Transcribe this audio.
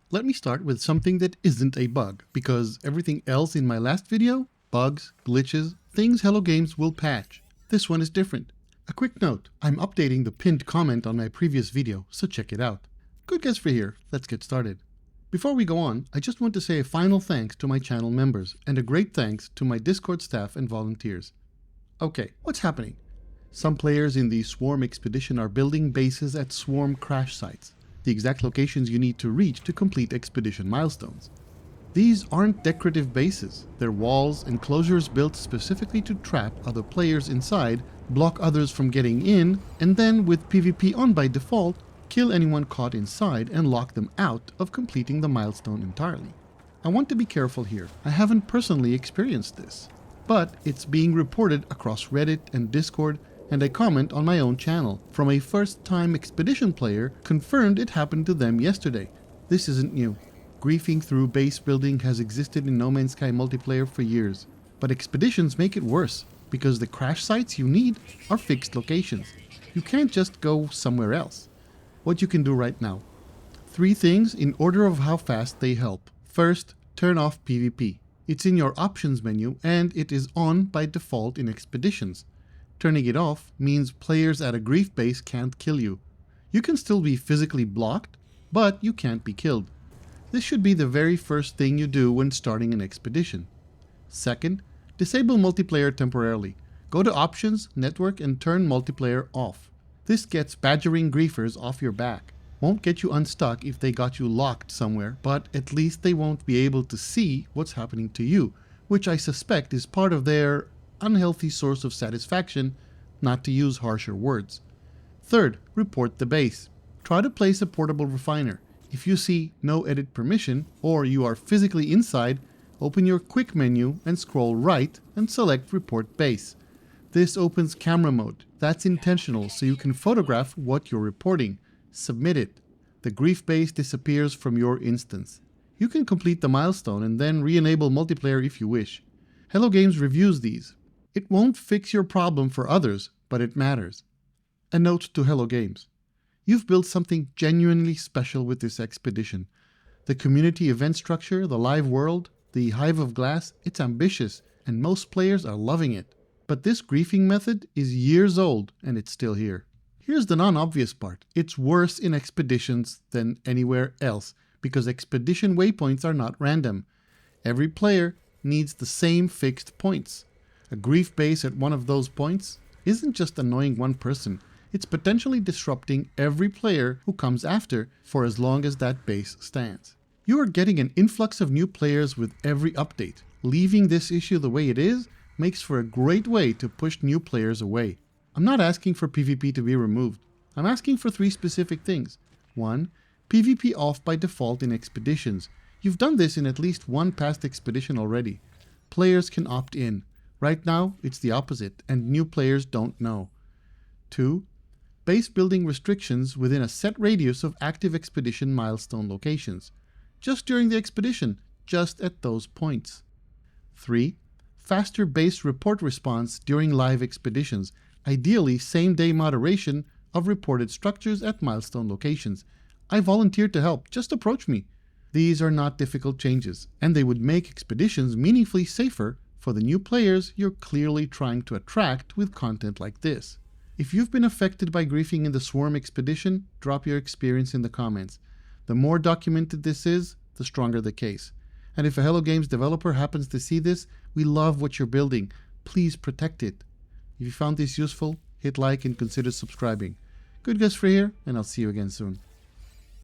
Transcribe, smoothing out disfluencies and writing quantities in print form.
Let me start with something that isn't a bug, because everything else in my last video, bugs, glitches, things Hello Games will patch. This one is different. A quick note, I'm updating the pinned comment on my previous video, so check it out. GoodGuysFree here, let's get started. Before we go on, I just want to say a final thanks to my channel members, and a great thanks to my Discord staff and volunteers. Okay, what's happening? Some players in the Swarm expedition are building bases at Swarm crash sites, the exact locations you need to reach to complete expedition milestones. These aren't decorative bases, they're walls and enclosures built specifically to trap other players inside, block others from getting in, and then with PvP on by default, kill anyone caught inside and lock them out of completing the milestone entirely. I want to be careful here, I haven't personally experienced this, but it's being reported across Reddit and Discord, and a comment on my own channel from a first-time expedition player confirmed it happened to them yesterday. This isn't new. Griefing through base building has existed in No Man's Sky multiplayer for years, but expeditions make it worse because the crash sites you need are fixed locations. You can't just go somewhere else. What you can do right now. 3 things in order of how fast they help. First, turn off PvP. It's in your options menu and it is on by default in expeditions. Turning it off means players at a grief base can't kill you. You can still be physically blocked, but you can't be killed. This should be the very first thing you do when starting an expedition. Second, disable multiplayer temporarily. Go to Options, Network, and turn multiplayer off. This gets badgering griefers off your back. Won't get you unstuck if they got you locked somewhere, but at least they won't be able to see what's happening to you, which I suspect is part of their unhealthy source of satisfaction, not to use harsher words. Third, report the base. Try to place a portable refiner. If you see no edit permission or you are physically inside, open your quick menu and scroll right and select report base. This opens camera mode. That's intentional so you can photograph what you're reporting. Submit it. The grief base disappears from your instance. You can complete the milestone and then re-enable multiplayer if you wish. Hello Games reviews these. It won't fix your problem for others, but it matters. A note to Hello Games. You've built something genuinely special with this expedition. The community event structure, the live world, the hive of glass, it's ambitious, and most players are loving it. But this griefing method is years old, and it's still here. Here's the non-obvious part. It's worse in expeditions than anywhere else, because expedition waypoints are not random. Every player needs the same fixed points. A grief base at one of those points isn't just annoying one person, it's potentially disrupting every player who comes after for as long as that base stands. You are getting an influx of new players with every update. Leaving this issue the way it is makes for a great way to push new players away. I'm not asking for PvP to be removed. I'm asking for 3 specific things. 1. PvP off by default in expeditions. You've done this in at least one past expedition already. Players can opt in. Right now, it's the opposite, and new players don't know. 2. Base building restrictions within a set radius of active expedition milestone locations. Just during the expedition, just at those points. 3. Faster base report response during live expeditions, ideally same-day moderation of reported structures at milestone locations. I volunteered to help, just approach me. These are not difficult changes, and they would make expeditions meaningfully safer for the new players you're clearly trying to attract with content like this. If you've been affected by griefing in the Swarm expedition, drop your experience in the comments. The more documented this is, the stronger the case. And if a Hello Games developer happens to see this, we love what you're building. Please protect it. If you found this useful, hit like and consider subscribing. GoodGuysFree here, and I'll see you again soon.